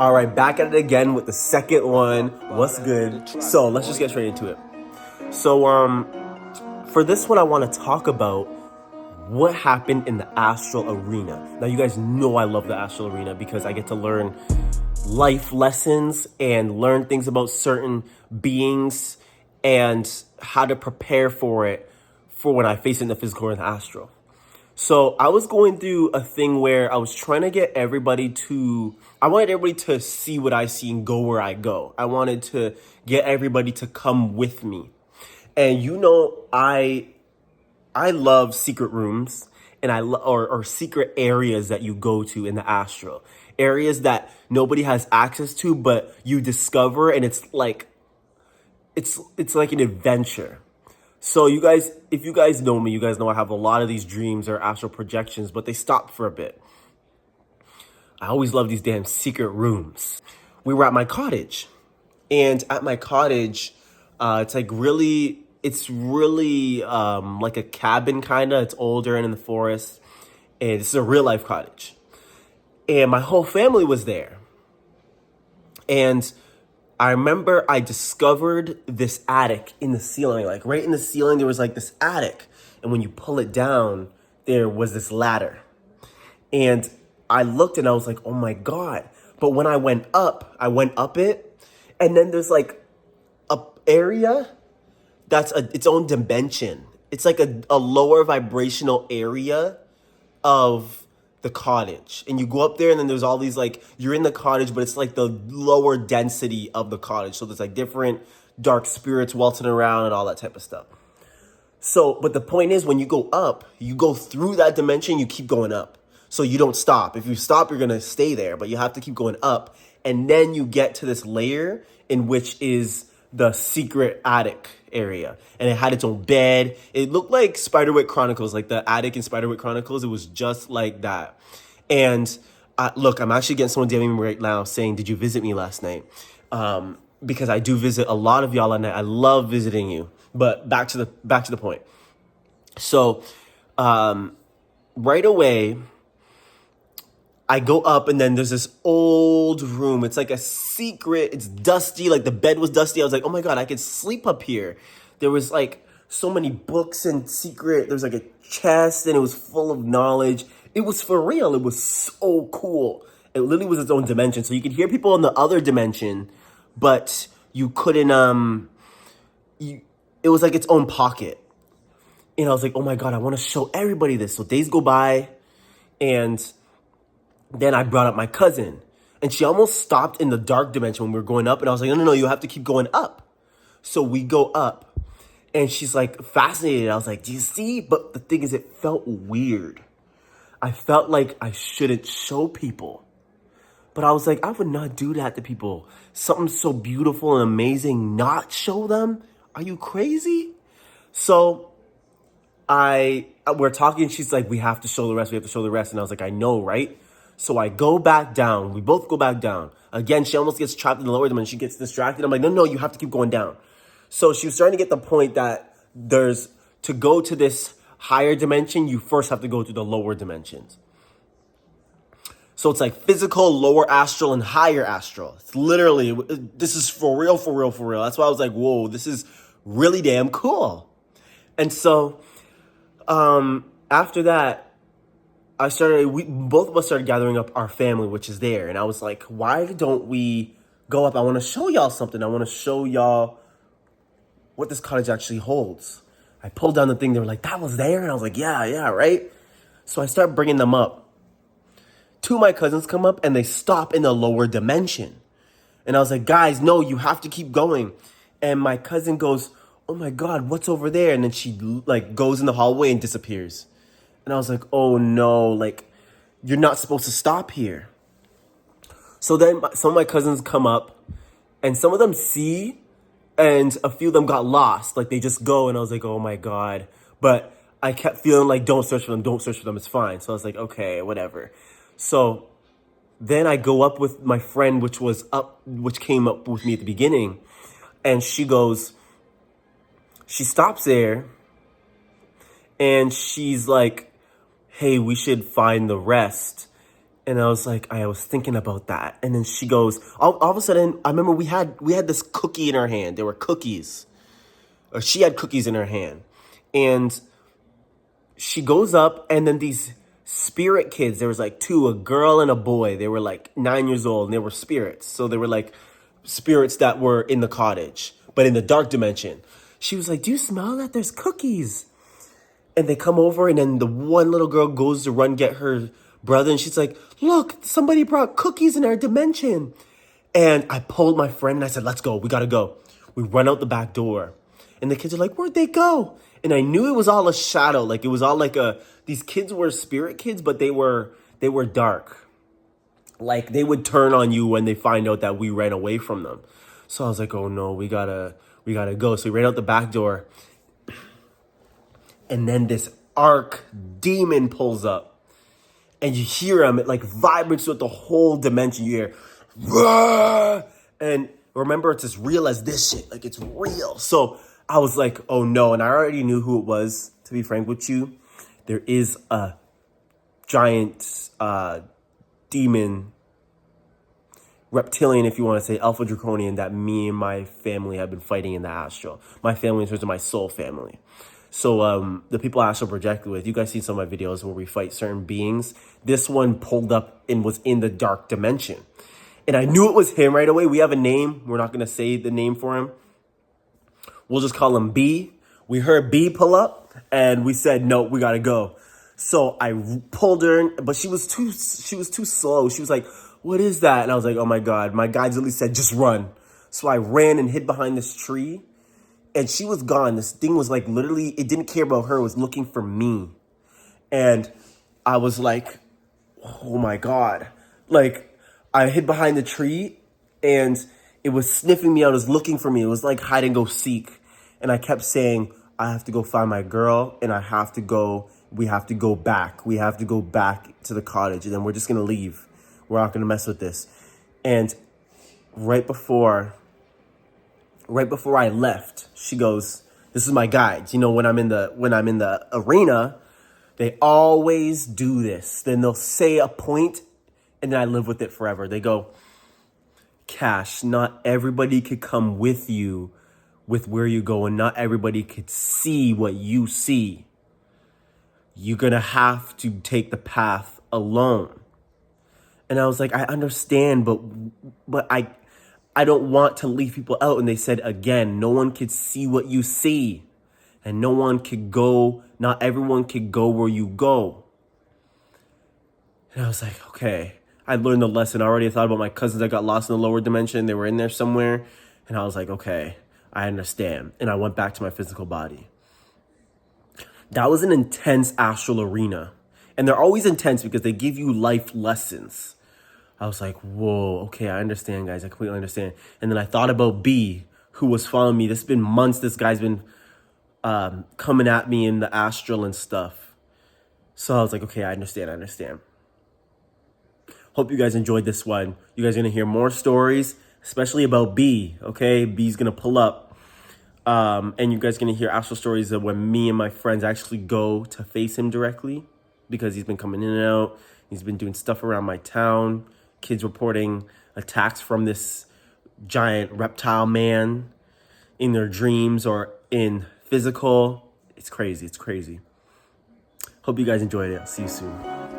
All right, back at it again with the second one. What's good? So let's just get straight into it. So, for this one, I want to talk about what happened in the Astral Arena. Now, you guys know I love the Astral Arena because I get to learn life lessons and learn things about certain beings and how to prepare for it for when I face it in the physical or in the astral. So I was going through a thing where I was trying to get I wanted everybody to see what I see and go where I go. I wanted to get everybody to come with me. And I love secret rooms and or secret areas that you go to in the astral. Areas that nobody has access to, but you discover, and it's like an adventure. So if you guys know me, you guys know I have a lot of these dreams or astral projections, but they stop for a bit. I always love these damn secret rooms. We were at my cottage, and at my cottage, it's really like a cabin kind of. It's older and in the forest, and this is a real life cottage. And my whole family was there. And I remember I discovered this attic in the ceiling. Like right in the ceiling, there was like this attic. And when you pull it down, there was this ladder. And I looked and I was like, oh my God. But when I went up it. And then there's like a area that's its own dimension. It's like a lower vibrational area of the cottage, and you go up there, and then there's all these, like, you're in the cottage, but it's like the lower density of the cottage. So there's like different dark spirits waltzing around and all that type of stuff. So, but the point is, when you go up, you go through that dimension, you keep going up. So you don't stop. If you stop, you're going to stay there, but you have to keep going up. And then you get to this layer in which is the secret attic area, and it had its own bed. It looked like Spiderwick Chronicles, like the attic in Spiderwick Chronicles. It was just like that. And look, I'm actually getting someone DMing me right now saying, "Did you visit me last night?" Because I do visit a lot of y'all at night. I love visiting you. But back to the point. So, right away, I go up, and then there's this old room. It's like a secret. It's dusty. Like the bed was dusty. I was like, oh my God, I could sleep up here. There was like so many books and secret. There was like a chest, and it was full of knowledge. It was for real. It was so cool. It literally was its own dimension. So you could hear people in the other dimension, but you couldn't, it was like its own pocket. And I was like, oh my God, I want to show everybody this. So days go by, and then I brought up my cousin, and she almost stopped in the dark dimension when we were going up. And I was like, no, you have to keep going up. So we go up, and she's like fascinated. I was like, do you see? But the thing is, it felt weird. I felt like I shouldn't show people. But I was like, I would not do that to people. Something so beautiful and amazing, not show them? Are you crazy? So we're talking. She's like, we have to show the rest. And I was like, I know, right? So I go back down. We both go back down. Again, she almost gets trapped in the lower dimension. She gets distracted. I'm like, no, you have to keep going down. So she was starting to get the point that to go to this higher dimension, you first have to go to the lower dimensions. So it's like physical, lower astral, and higher astral. It's literally, this is for real. That's why I was like, whoa, this is really damn cool. And so after that, both of us started gathering up our family, which is there. And I was like, why don't we go up? I want to show y'all something. I want to show y'all what this cottage actually holds. I pulled down the thing. They were like, that was there? And I was like, yeah, right? So I start bringing them up. Two of my cousins come up, and they stop in the lower dimension. And I was like, guys, no, you have to keep going. And my cousin goes, oh my God, what's over there? And then she like goes in the hallway and disappears. And I was like, oh no, like, you're not supposed to stop here. So then some of my cousins come up, and some of them see, and a few of them got lost. Like, they just go, and I was like, oh my God. But I kept feeling like, don't search for them, it's fine. So I was like, okay, whatever. So then I go up with my friend, which came up with me at the beginning, and she stops there, and she's like, hey, we should find the rest. And I was like, I was thinking about that. And then she goes, all of a sudden, I remember we had this cookie in her hand. There were cookies. Or she had cookies in her hand. And she goes up, and then these spirit kids, there was like two, a girl and a boy. They were like 9 years old, and they were spirits. So they were like spirits that were in the cottage, but in the dark dimension. She was like, do you smell that? There's cookies. And they come over, and then the one little girl goes to run get her brother, and she's like, look, somebody brought cookies in our dimension. And I pulled my friend, and I said, let's go. We got to go. We run out the back door. And the kids are like, where'd they go? And I knew it was all a shadow. Like, it was all like these kids were spirit kids, but they were dark. Like, they would turn on you when they find out that we ran away from them. So I was like, oh no, we gotta go. So we ran out the back door. And then this arc demon pulls up. And you hear him, it like vibrates with the whole dimension. You hear, "Rah!" And remember, it's as real as this shit. Like, it's real. So I was like, oh no. And I already knew who it was, to be frank with you. There is a giant demon, reptilian, if you want to say, alpha draconian, that me and my family have been fighting in the astral. My family in terms of my soul family. So the people I astral projected with, you guys see some of my videos where we fight certain beings. This one pulled up and was in the dark dimension. And I knew it was him right away. We have a name. We're not going to say the name for him. We'll just call him B. We heard B pull up, and we said, no, we got to go. So I pulled her in, but she was too slow. She was like, what is that? And I was like, oh my God. My guides at least said, just run. So I ran and hid behind this tree, and she was gone. This thing was like, literally, it didn't care about her. It was looking for me. And I was like, oh my God. Like, I hid behind the tree, and it was sniffing me out. It was looking for me. It was like hide and go seek. And I kept saying, I have to go find my girl, and we have to go back. We have to go back to the cottage, and then we're just going to leave. We're not going to mess with this. And right before I left, she goes, this is my guides. You know, when I'm in the arena, they always do this. Then they'll say a point, and then I live with it forever. They go, Cash, not everybody could come with you with where you go, and not everybody could see what you see. You're going to have to take the path alone. And I was like, I understand, but I don't want to leave people out. And they said, again, no one could see what you see, and no one could go. Not everyone could go where you go. And I was like, okay. I learned the lesson. I already thought about my cousins that got lost in the lower dimension. They were in there somewhere. And I was like, okay, I understand. And I went back to my physical body. That was an intense astral arena. And they're always intense because they give you life lessons. I was like, whoa, okay, I understand, guys. I completely understand. And then I thought about B, who was following me. This has been months. This guy's been coming at me in the astral and stuff. So I was like, okay, I understand. Hope you guys enjoyed this one. You guys are going to hear more stories, especially about B, okay? B's going to pull up. And you guys are going to hear astral stories of when me and my friends actually go to face him directly, because he's been coming in and out. He's been doing stuff around my town. Kids reporting attacks from this giant reptile man in their dreams or in physical. It's crazy. Hope you guys enjoyed it. I'll see you soon.